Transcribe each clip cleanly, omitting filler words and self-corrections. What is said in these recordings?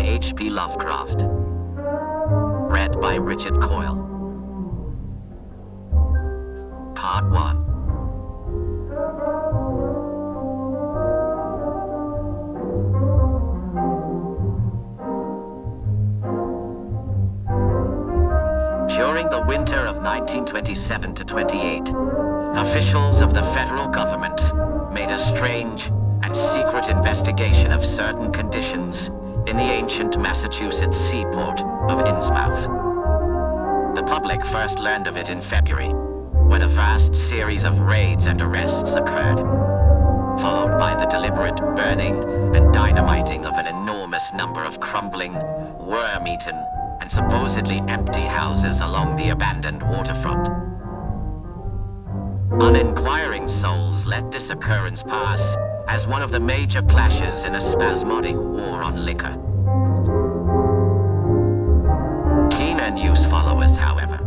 H.P. Lovecraft. Read by Richard Coyle. Part 1. During the winter of 1927 to 28, officials of the federal government made a strange and secret investigation of certain conditions in the ancient Massachusetts seaport of Innsmouth. The public first learned of it in February, when a vast series of raids and arrests occurred, followed by the deliberate burning and dynamiting of an enormous number of crumbling, worm-eaten, and supposedly empty houses along the abandoned waterfront. Uninquiring souls let this occurrence pass as one of the major clashes in a spasmodic war on liquor. Keener news followers, however,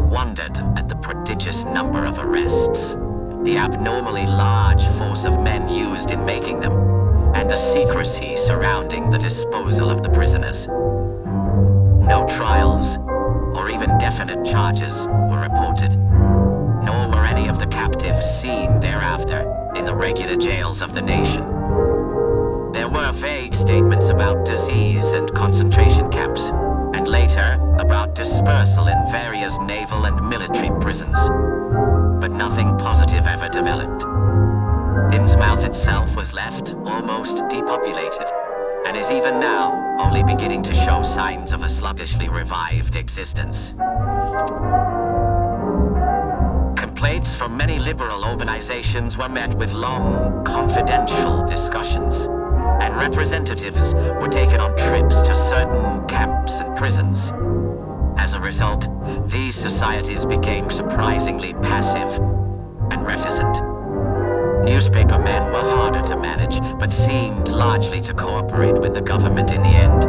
wondered at the prodigious number of arrests, the abnormally large force of men used in making them, and the secrecy surrounding the disposal of the prisoners. No trials, or even definite charges, were reported, nor were any of the captives seen thereafter in the regular jails of the nation. There were vague statements about disease and concentration camps, and later about dispersal in various naval and military prisons, but nothing positive ever developed. Innsmouth itself was left almost depopulated, and is even now only beginning to show signs of a sluggishly revived existence. Complaints from many liberal organizations were met with long, confidential discussions, and representatives were taken on trips to certain camps and prisons. As a result, these societies became surprisingly passive and reticent. Newspaper men were harder to manage, but seemed largely to cooperate with the government in the end.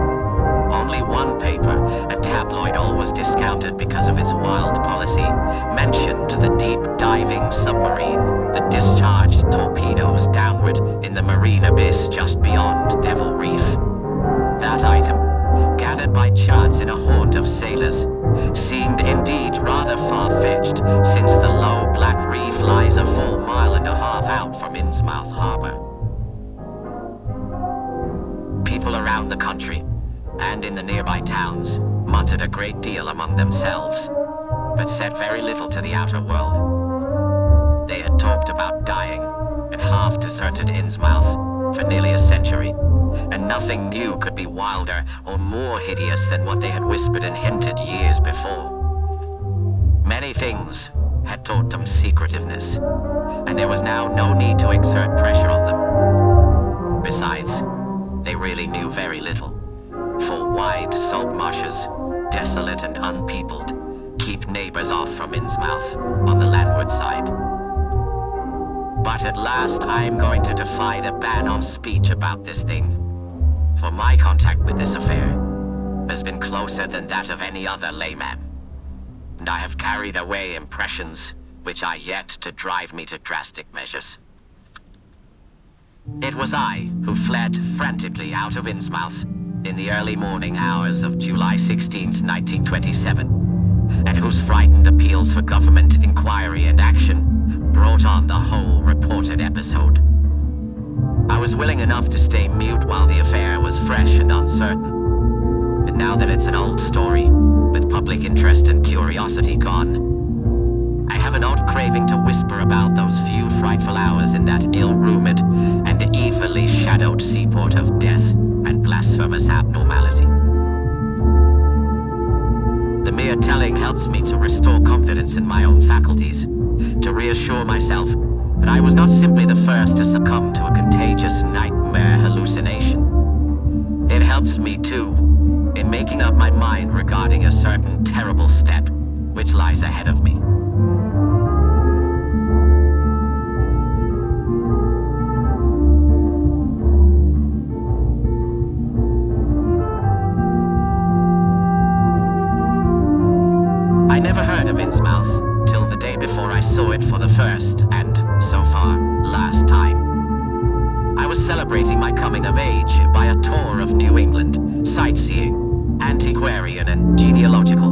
Only one paper, a tabloid always discounted because of its wild policy, mentioned the deep-diving submarine that discharged torpedoes downward in the marine abyss just beyond 𝓽.𝕾. That item, gathered by chance in a haunt of sailors, seemed indeed rather far-fetched, since the low black reef lies a full mile and a half out from Innsmouth harbor. People around the country, and in the nearby towns, muttered a great deal among themselves, but said very little to the outer world. They had talked about dying in half-deserted Innsmouth for nearly a century, and nothing new could be wilder or more hideous than what they had whispered and hinted years before. Many things had taught them secretiveness, and there was now no need to exert pressure on them. Besides, they really knew very little, for wide salt marshes, desolate and unpeopled, keep neighbors off from Innsmouth on the landward side. But at last I'm going to defy the ban on speech about this thing, for my contact with this affair has been closer than that of any other layman, and I have carried away impressions which are yet to drive me to drastic measures. It was I who fled frantically out of Innsmouth in the early morning hours of July 16th, 1927, and whose frightened appeals for government inquiry and action brought on the whole reported episode. I was willing enough to stay mute while the affair was fresh and uncertain, but now that it's an old story, with public interest and curiosity gone, I have an odd craving to whisper about those few frightful hours in that ill-rumored and evilly shadowed seaport of death and blasphemous abnormality. The mere telling helps me to restore confidence in my own faculties, to reassure myself that I was not simply the first to succumb to a contagious nightmare hallucination. It helps me, too, in making up my mind regarding a certain terrible step which lies ahead of me. I never heard of Innsmouth till the day before I saw it for the first and, so far, last time. I was celebrating my coming of age by a tour of New England, sightseeing, antiquarian and genealogical,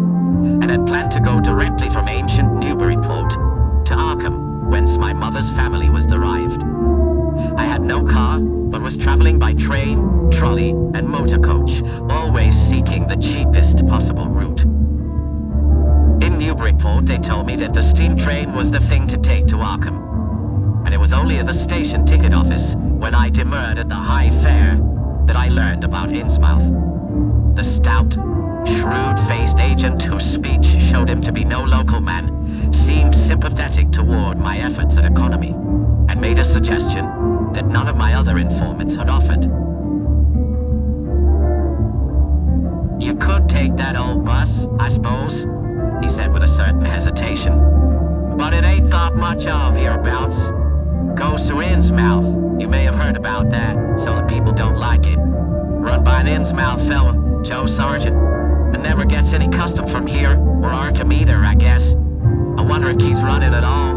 and had planned to go directly from ancient Newburyport to Arkham, whence my mother's family was derived. I had no car, but was traveling by train, trolley, and motor coach, always seeking the cheapest possible route. In Newburyport, they told me that the steam train was the thing to take to Arkham, and it was only at the station ticket office, when I demurred at the high fare, that I learned about Innsmouth. The stout, shrewd-faced agent whose speech showed him to be no local man seemed sympathetic toward my efforts at economy, and made a suggestion that none of my other informants had offered. "You could take that old bus, I suppose," he said with a certain hesitation. "But it ain't thought much of hereabouts. Goes through Innsmouth. You may have heard about that, so the people don't like it. Run by an Innsmouth fella, Joe Sargent, and never gets any custom from here, or Arkham either, I guess. I wonder it keeps running at all.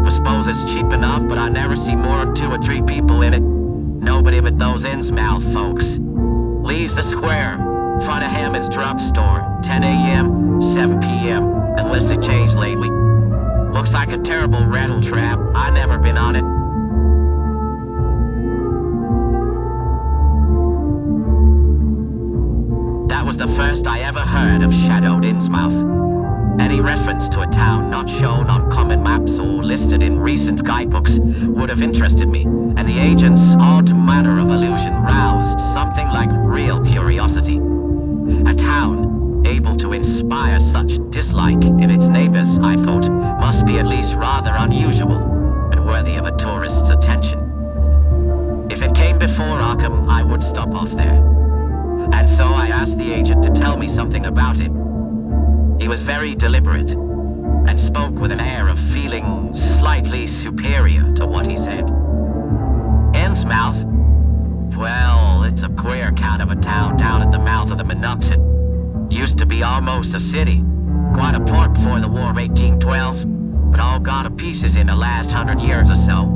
I suppose it's cheap enough, but I never see more than 2 or 3 people in it. Nobody but those Innsmouth folks. Leaves the square, front of Hammond's drugstore, 10 a.m., 7 p.m., unless they changed lately. Looks like a terrible rattle trap. I never been on it." That was the first I ever heard of shadowed Innsmouth. Any reference to a town not shown on common maps or listed in recent guidebooks would have interested me, and the agent's odd manner of allusion roused something like real curiosity. A town able to inspire such dislike in its neighbors, I thought, must be at least rather unusual and worthy of a tourist's attention. If it came before Arkham, I would stop off there. And so I asked the agent to tell me something about it. He was very deliberate, and spoke with an air of feeling slightly superior to what he said. "Innsmouth? Well, it's a queer kind of a town down at the mouth of the Monoxet. Used to be almost a city, quite a port before the War of 1812, but all gone to pieces in the last 100 years or so.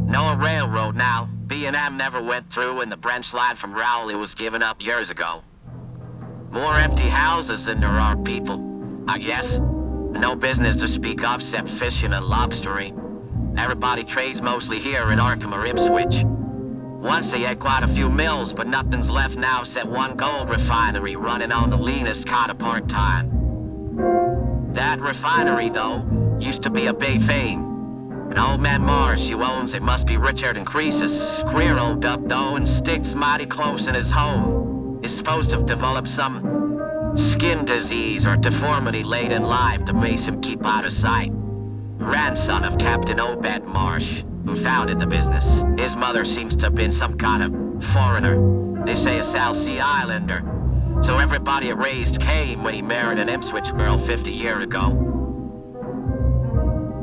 No railroad now. B&M never went through, and the branch line from Rowley was given up years ago. More empty houses than there are people, I guess. No business to speak of except fishing and lobstering. Everybody trades mostly here in Arkham or Ipswich. Once they had quite a few mills, but nothing's left now except one gold refinery running on the leanest kind of part-time. That refinery, though, used to be a big fame. And old man Marsh, who owns it, must be Richard and Croesus. Queer old duck, though, and sticks mighty close in his home. Is supposed to have developed some skin disease or deformity late in life that makes him keep out of sight. Grandson of Captain Obed Marsh, who founded the business. His mother seems to have been some kind of foreigner. They say a South Sea Islander. So everybody raised Cain when he married an Ipswich girl 50 years ago.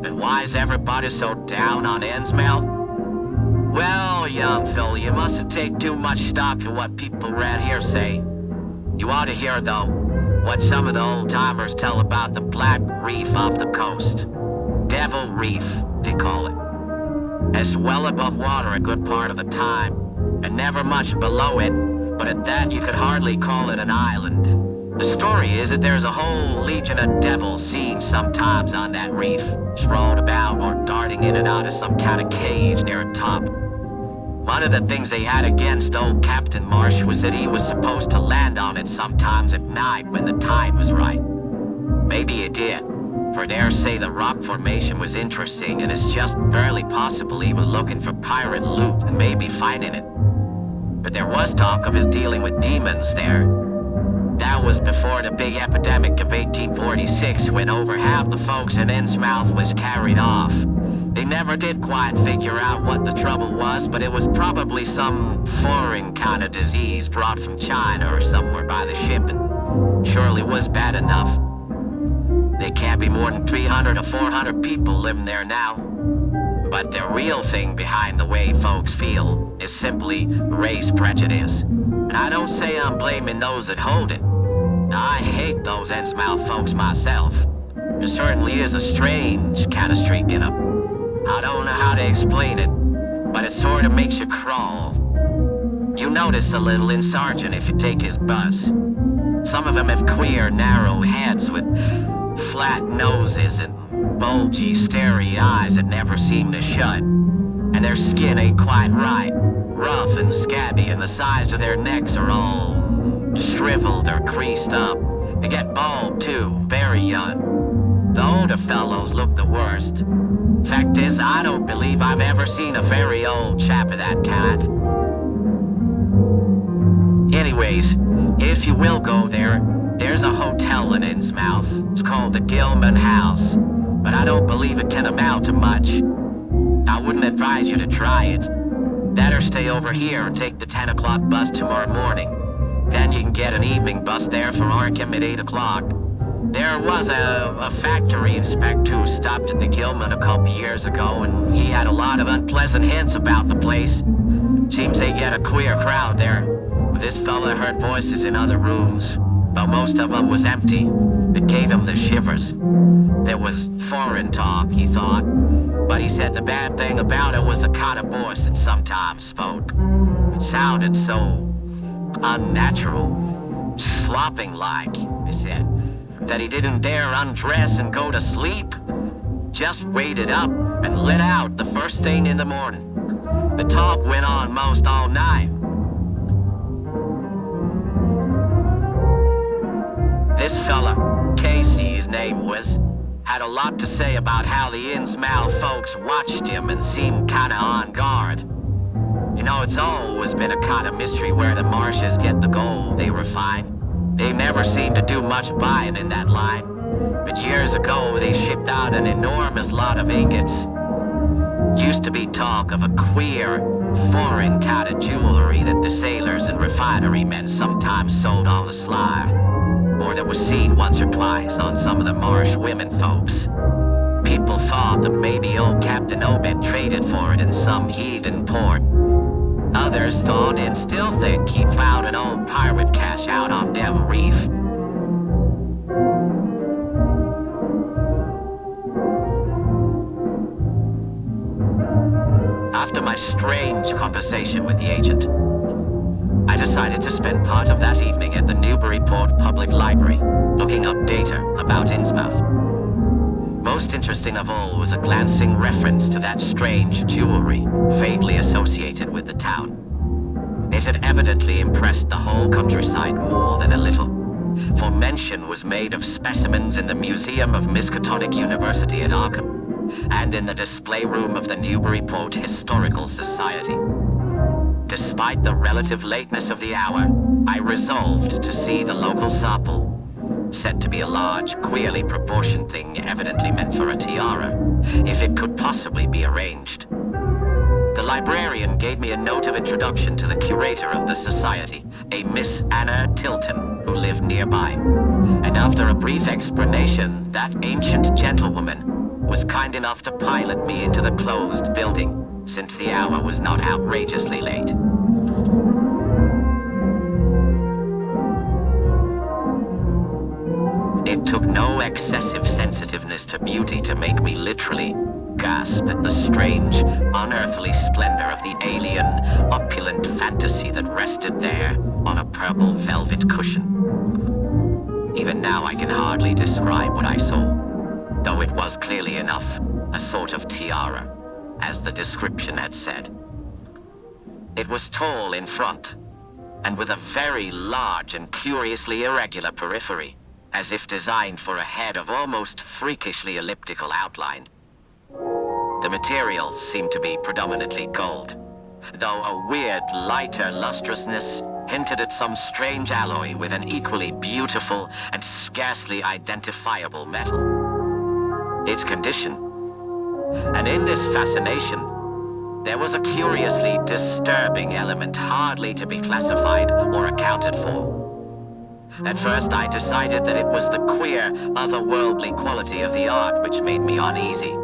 And why's everybody so down on Innsmouth? Well, young fella, you mustn't take too much stock in what people around here say. You ought to hear, though, what some of the old-timers tell about the Black Reef off the coast. Devil Reef, they call it. It's well above water a good part of the time, and never much below it, but at that you could hardly call it an island. The story is that there's a whole legion of devils seen sometimes on that reef, sprawled about or darting in and out of some kind of cage near a top. One of the things they had against old Captain Marsh was that he was supposed to land on it sometimes at night when the tide was right. Maybe he did, for I dare say the rock formation was interesting, and it's just barely possible he was looking for pirate loot and maybe finding it. But there was talk of his dealing with demons there. That was before the big epidemic of 1846, when over half the folks in Innsmouth was carried off. They never did quite figure out what the trouble was, but it was probably some foreign kind of disease brought from China or somewhere by the ship, and surely was bad enough. There can't be more than 300 or 400 people living there now. But the real thing behind the way folks feel is simply race prejudice. And I don't say I'm blaming those that hold it. I hate those Innsmouth folks myself. There certainly is a strange kind of streak in them. I don't know how to explain it, but it sort of makes you crawl. You notice a little in Sargent if you take his bus. Some of them have queer, narrow heads with flat noses and bulgy, starey eyes that never seem to shut. And their skin ain't quite right, rough and scabby, and the sides of their necks are all shriveled or creased up. They get bald too, very young. The older fellows look the worst. Fact is, I don't believe I've ever seen a very old chap of that kind. Anyways, if you will go there, there's a hotel in Innsmouth. It's called the Gilman House, but I don't believe it can amount to much. I wouldn't advise you to try it. Better stay over here and take the 10 o'clock bus tomorrow morning. Then you can get an evening bus there for Arkham at 8 o'clock. There was a factory inspector who stopped at the Gilman a couple years ago, and he had a lot of unpleasant hints about the place. Seems they get a queer crowd there. This fella heard voices in other rooms, but most of them was empty. It gave him the shivers. There was foreign talk, he thought, but he said the bad thing about it was the kind of voice that sometimes spoke. It sounded so unnatural, slopping like, he said, that he didn't dare undress and go to sleep. Just waited up and lit out the first thing in the morning. The talk went on most all night. This fella, Casey his name was, had a lot to say about how the Innsmouth folks watched him and seemed kinda on guard. You know, it's always been a kind of mystery where the Marshes get the gold they refine. They never seem to do much buying in that line. But years ago, they shipped out an enormous lot of ingots. Used to be talk of a queer, foreign kind of jewelry that the sailors and refinery men sometimes sold on the sly, or that was seen once or twice on some of the Marsh women folks. People thought that maybe old Captain Obed traded for it in some heathen port. Others thought and still think he found an old pirate cache out on Devil Reef. After my strange conversation with the agent, I decided to spend part of that evening at the Newburyport Public Library, looking up data about Innsmouth. Most interesting of all was a glancing reference to that strange jewelry vaguely associated with the town. It had evidently impressed the whole countryside more than a little, for mention was made of specimens in the Museum of Miskatonic University at Arkham, and in the display room of the Newburyport Historical Society. Despite the relative lateness of the hour, I resolved to see the local sample, said to be a large, queerly proportioned thing evidently meant for a tiara, if it could possibly be arranged. The librarian gave me a note of introduction to the curator of the society, a Miss Anna Tilton, who lived nearby. And after a brief explanation, that ancient gentlewoman was kind enough to pilot me into the closed building, since the hour was not outrageously late. It took no excessive sensitiveness to beauty to make me literally gasp at the strange, unearthly splendor of the alien, opulent fantasy that rested there on a purple velvet cushion. Even now I can hardly describe what I saw, though it was clearly enough a sort of tiara, as the description had said. It was tall in front, and with a very large and curiously irregular periphery, as if designed for a head of almost freakishly elliptical outline. The material seemed to be predominantly gold, though a weird, lighter lustrousness hinted at some strange alloy with an equally beautiful and scarcely identifiable metal. Its condition, and in this fascination, there was a curiously disturbing element hardly to be classified or accounted for. At first I decided that it was the queer, otherworldly quality of the art which made me uneasy.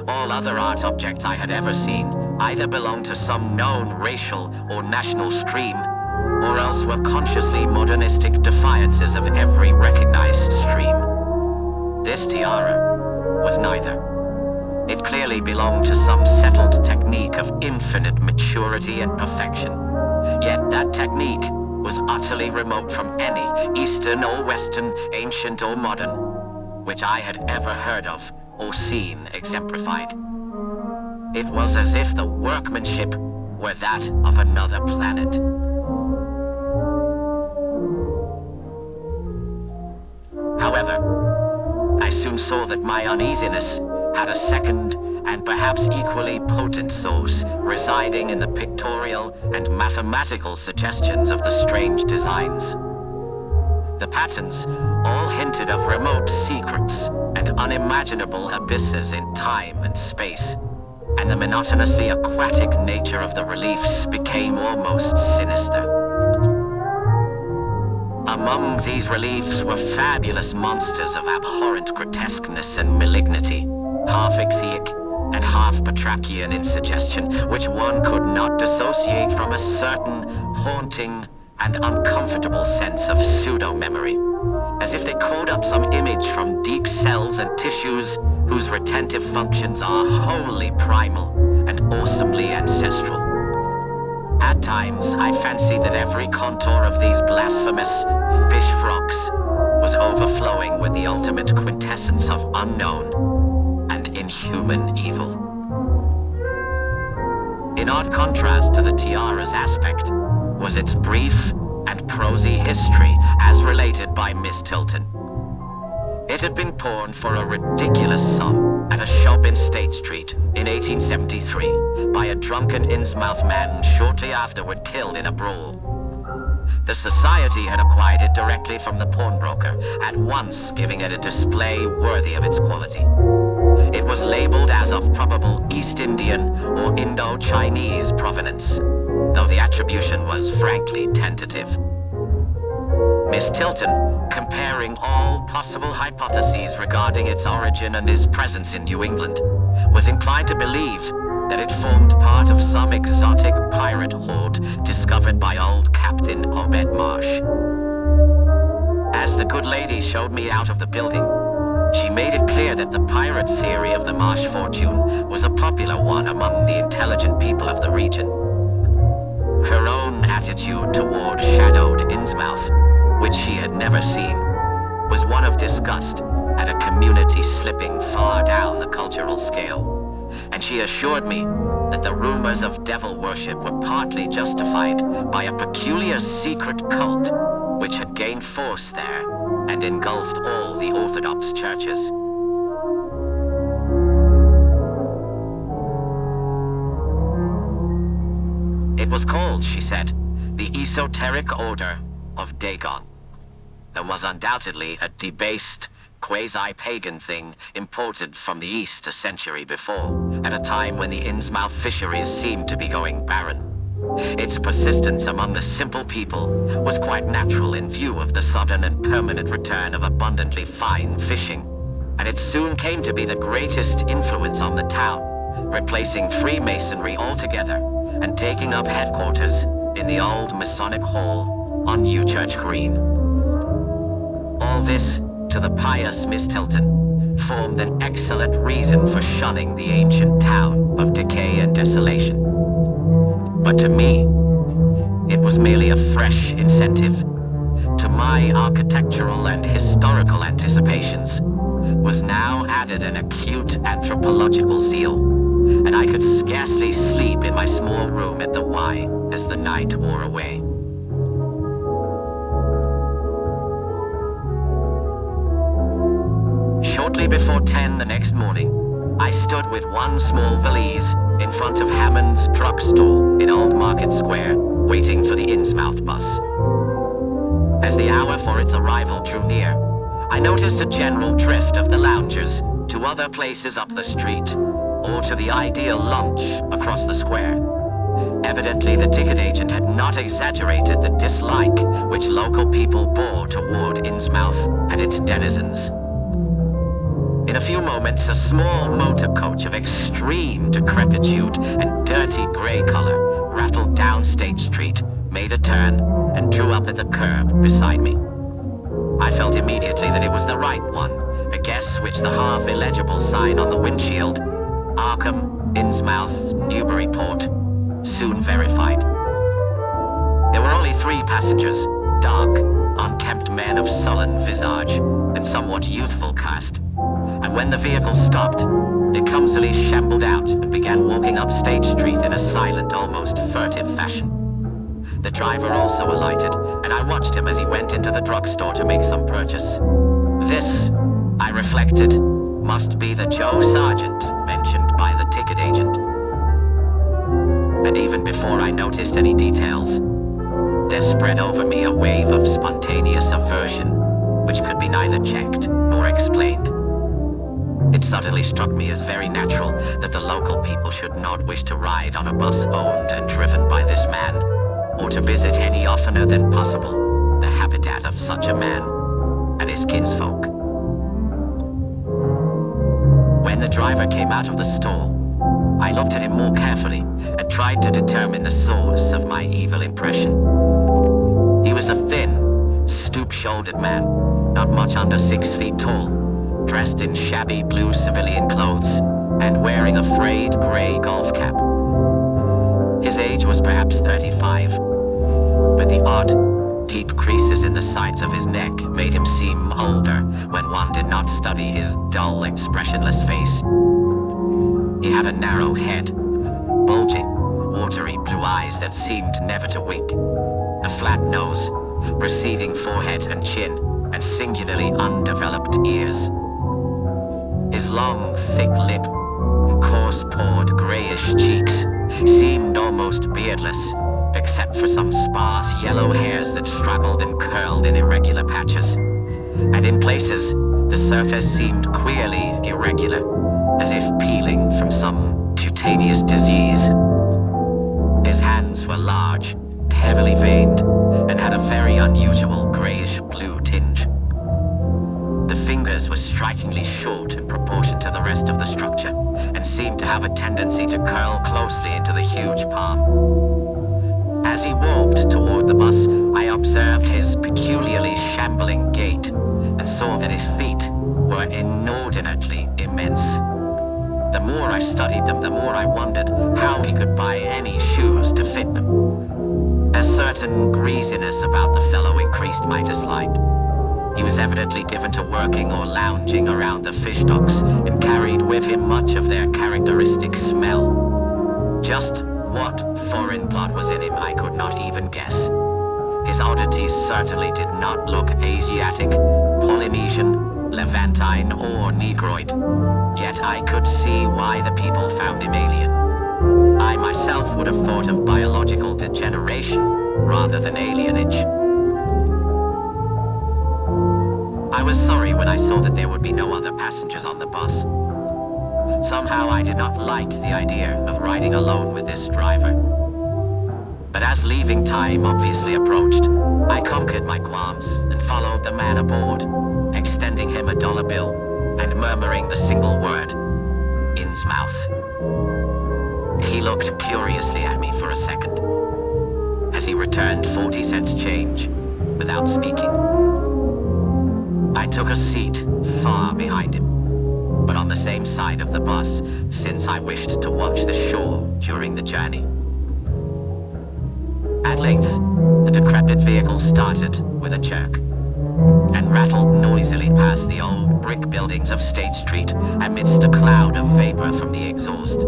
All other art objects I had ever seen either belonged to some known racial or national stream, or else were consciously modernistic defiances of every recognized stream. This tiara was neither. It clearly belonged to some settled technique of infinite maturity and perfection, Yet that technique was utterly remote from any Eastern or Western, ancient or modern, which I had ever heard of or seen exemplified. It was as if the workmanship were that of another planet. However, I soon saw that my uneasiness had a second and perhaps equally potent source residing in the pictorial and mathematical suggestions of the strange designs. The patterns all hinted of remote secrets and unimaginable abysses in time and space, and the monotonously aquatic nature of the reliefs became almost sinister. Among these reliefs were fabulous monsters of abhorrent grotesqueness and malignity, half ichthyaic and half batrachian in suggestion, which one could not dissociate from a certain haunting and uncomfortable sense of pseudo-memory, as if they called up some image from deep cells and tissues whose retentive functions are wholly primal and awesomely ancestral. At times, I fancied that every contour of these blasphemous fish frogs was overflowing with the ultimate quintessence of unknown and inhuman evil. In odd contrast to the tiara's aspect was its brief and prosy history as related by Miss Tilton. It had been pawned for a ridiculous sum at a shop in State Street in 1873 by a drunken Innsmouth man shortly afterward killed in a brawl. The society had acquired it directly from the pawnbroker, at once giving it a display worthy of its quality. It was labeled as of probable East Indian or Indo-Chinese provenance, though the attribution was frankly tentative. Miss Tilton, comparing all possible hypotheses regarding its origin and its presence in New England, was inclined to believe that it formed part of some exotic pirate horde discovered by old Captain Obed Marsh. As the good lady showed me out of the building, she made it clear that the pirate theory of the Marsh fortune was a popular one among the intelligent people of the region. Her own attitude toward shadowed Innsmouth, which she had never seen, was one of disgust at a community slipping far down the cultural scale, and she assured me that the rumors of devil worship were partly justified by a peculiar secret cult which had gained force there and engulfed all the Orthodox churches. It was called, she said, the Esoteric Order of Dagon, and was undoubtedly a debased, quasi-pagan thing imported from the East a century before, at a time when the Innsmouth fisheries seemed to be going barren. Its persistence among the simple people was quite natural in view of the sudden and permanent return of abundantly fine fishing, and it soon came to be the greatest influence on the town, replacing Freemasonry altogether and taking up headquarters in the old Masonic Hall on New Church Green. All this, to the pious Miss Tilton, formed an excellent reason for shunning the ancient town of decay and desolation. But to me, it was merely a fresh incentive. To my architectural and historical anticipations was now added an acute anthropological zeal, and I could scarcely sleep in my small room at the Y as the night wore away. Shortly before 10 the next morning, I stood with one small valise in front of Hammond's drugstore in Old Market Square, waiting for the Innsmouth bus. As the hour for its arrival drew near, I noticed a general drift of the loungers to other places up the street, or to the ideal lunch across the square. Evidently, the ticket agent had not exaggerated the dislike which local people bore toward Innsmouth and its denizens. In a few moments, a small motor coach of extreme decrepitude and dirty gray color rattled down State Street, made a turn, and drew up at the curb beside me. I felt immediately that it was the right one, a guess which the half-illegible sign on the windshield, Arkham, Innsmouth, Newburyport, soon verified. There were only 3 passengers, dark, unkempt men of sullen visage and somewhat youthful cast. And when the vehicle stopped, they clumsily shambled out and began walking up State Street in a silent, almost furtive fashion. The driver also alighted, and I watched him as he went into the drugstore to make some purchase. This, I reflected, must be the Joe Sargent mentioned by the ticket agent. And even before I noticed any details, there spread over me a wave of spontaneous aversion, which could be neither checked nor explained. It suddenly struck me as very natural that the local people should not wish to ride on a bus owned and driven by this man, or to visit any oftener than possible the habitat of such a man and his kinsfolk. When the driver came out of the store, I looked at him more carefully and tried to determine the source of my evil impression. He was a thin, stoop-shouldered man, not much under 6 feet tall, dressed in shabby blue civilian clothes and wearing a frayed gray golf cap. His age was perhaps 35, but the odd, deep creases in the sides of his neck made him seem older when one did not study his dull, expressionless face. He had a narrow head, bulging, watery blue eyes that seemed never to wink, a flat nose, receding forehead and chin, and singularly undeveloped ears. His long, thick lip and coarse-pored, grayish cheeks seemed almost beardless, except for some sparse yellow hairs that struggled and curled in irregular patches. And in places, the surface seemed queerly irregular, as if peeling from some cutaneous disease. His hands were large, heavily veined, and had a very unusual grayish-blue tinge. The fingers were strikingly short in proportion to the rest of the structure, and seemed to have a tendency to curl closely into the huge palm. As he walked toward the bus, I observed his peculiarly shambling gait, and saw that his feet were inordinately immense. The more I studied them, the more I wondered how he could buy any shoes to fit them. A certain greasiness about the fellow increased my dislike. He was evidently given to working or lounging around the fish docks and carried with him much of their characteristic smell. Just what foreign blood was in him I could not even guess. His oddities certainly did not look Asiatic, Polynesian, Levantine, or Negroid. Yet I could see why the people found him alien. I myself would have thought of biological degeneration rather than alienage. I was sorry when I saw that there would be no other passengers on the bus. Somehow I did not like the idea of riding alone with this driver. But as leaving time obviously approached, I conquered my qualms and followed the man aboard, extending him a dollar bill and murmuring the single word, Innsmouth. He looked curiously at me for a second, as he returned 40 cents change without speaking. I took a seat far behind him, but on the same side of the bus, since I wished to watch the shore during the journey. At length, the decrepit vehicle started with a jerk, and rattled noisily past the old brick buildings of State Street amidst a cloud of vapor from the exhaust.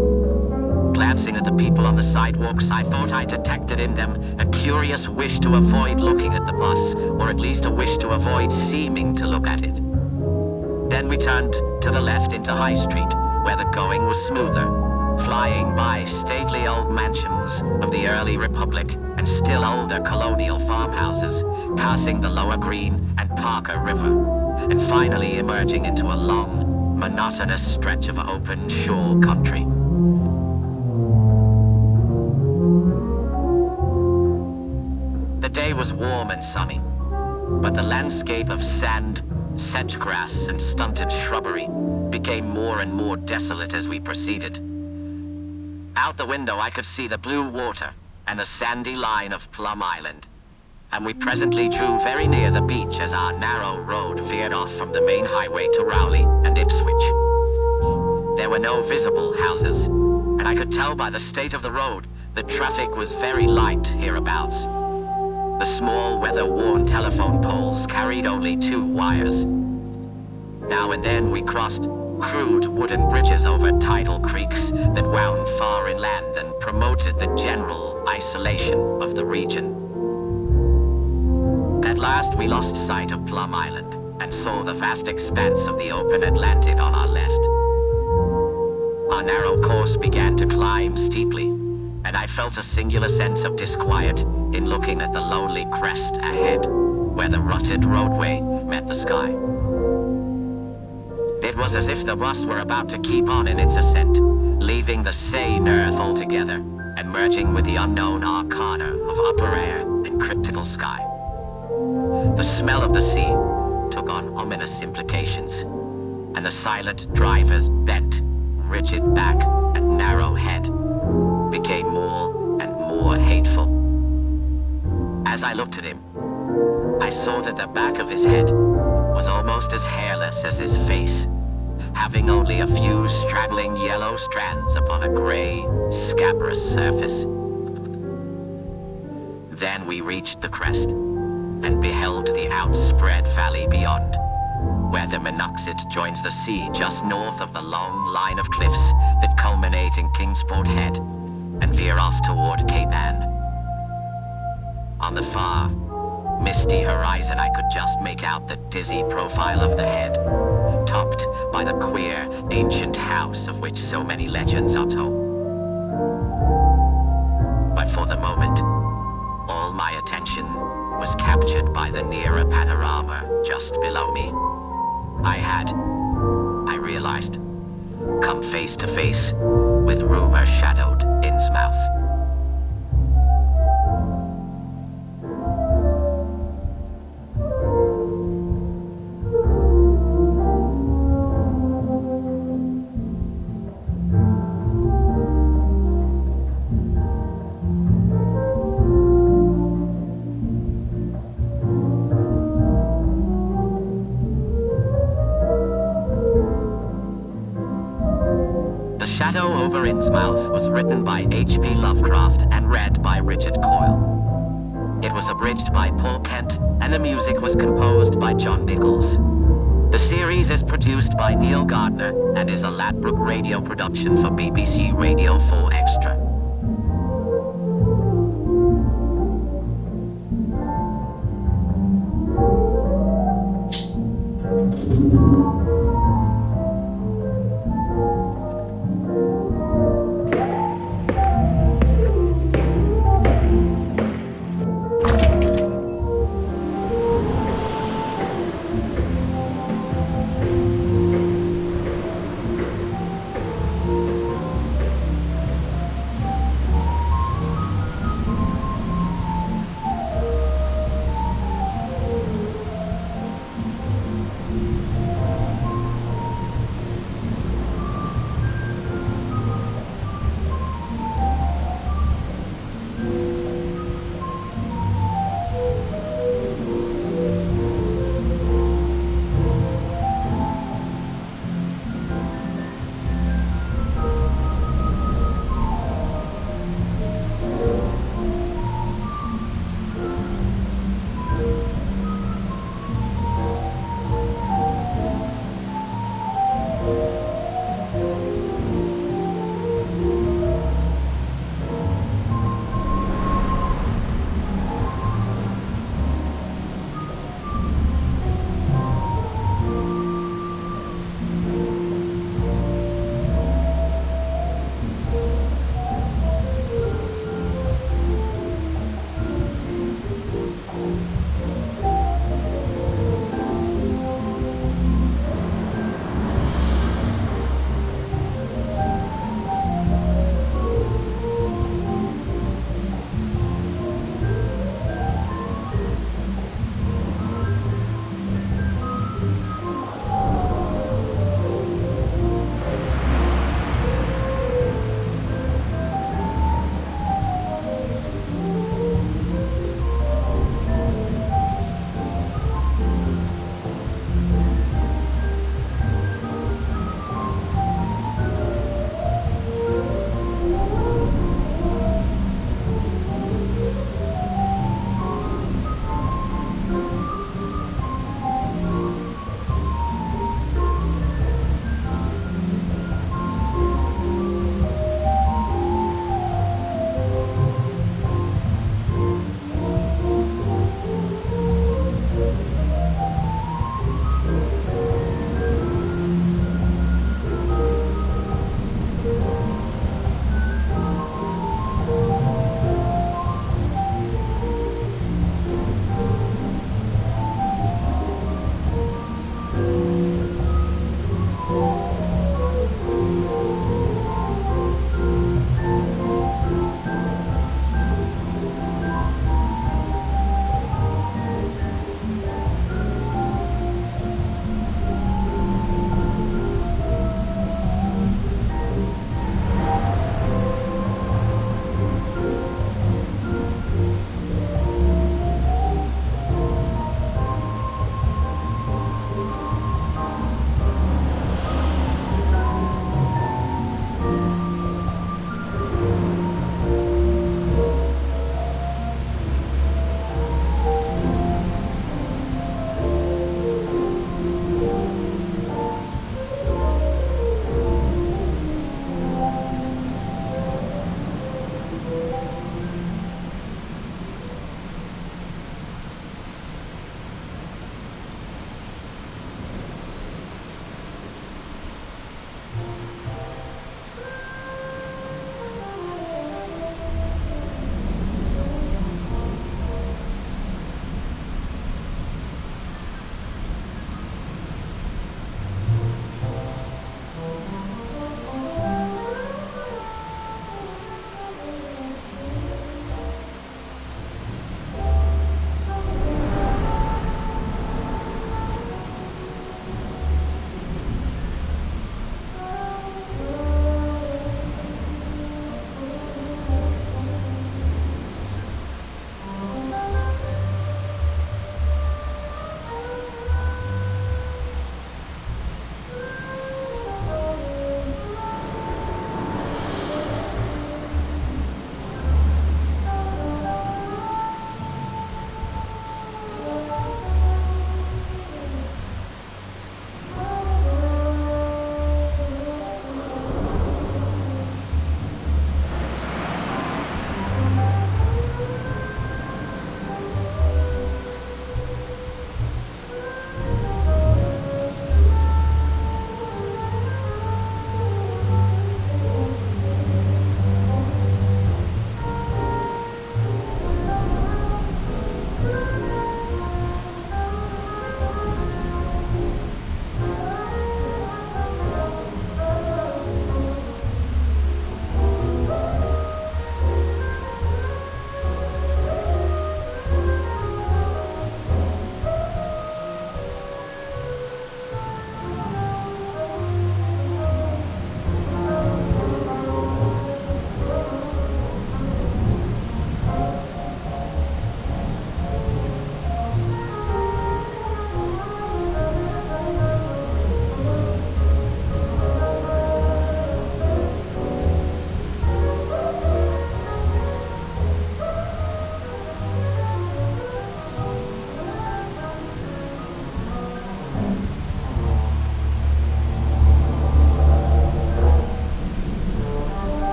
Glancing at the people on the sidewalks, I thought I detected in them a curious wish to avoid looking at the bus, or at least a wish to avoid seeming to look at it. Then we turned to the left into High Street, where the going was smoother, flying by stately old mansions of the early Republic and still older colonial farmhouses, passing the Lower Green and Parker River, and finally emerging into a long, monotonous stretch of open shore country. The day was warm and sunny, but the landscape of sand, sedge grass, and stunted shrubbery became more and more desolate as we proceeded. Out the window I could see the blue water and the sandy line of Plum Island, and we presently drew very near the beach as our narrow road veered off from the main highway to Rowley and Ipswich. There were no visible houses, and I could tell by the state of the road that traffic was very light hereabouts. The small, weather-worn telephone poles carried only 2 wires. Now and then we crossed crude wooden bridges over tidal creeks that wound far inland and promoted the general isolation of the region. At last we lost sight of Plum Island and saw the vast expanse of the open Atlantic on our left. Our narrow course began to climb steeply, and I felt a singular sense of disquiet in looking at the lonely crest ahead, where the rutted roadway met the sky. It was as if the bus were about to keep on in its ascent, leaving the sane earth altogether and merging with the unknown arcana of upper air and cryptical sky. The smell of the sea took on ominous implications, and the silent driver's bent, rigid back and narrow head became more and more hateful. As I looked at him, I saw that the back of his head was almost as hairless as his face, having only a few straggling yellow strands upon a gray, scabrous surface. Then we reached the crest and beheld the outspread valley beyond, where the Monoxid joins the sea just north of the long line of cliffs that culminate in Kingsport Head and veer off toward Cape Ann. On the far, misty horizon, I could just make out the dizzy profile of the head, topped by the queer, ancient house of which so many legends are told. But for the moment, all my attention was captured by the nearer panorama just below me. I realized, come face to face with rumor-shadowed Innsmouth. Shadow over Innsmouth was written by H.P. Lovecraft and read by Richard Coyle. It was abridged by Paul Kent, and the music was composed by John Nichols. The series is produced by Neil Gardner and is a Ladbroke radio production for BBC Radio 4 Extra.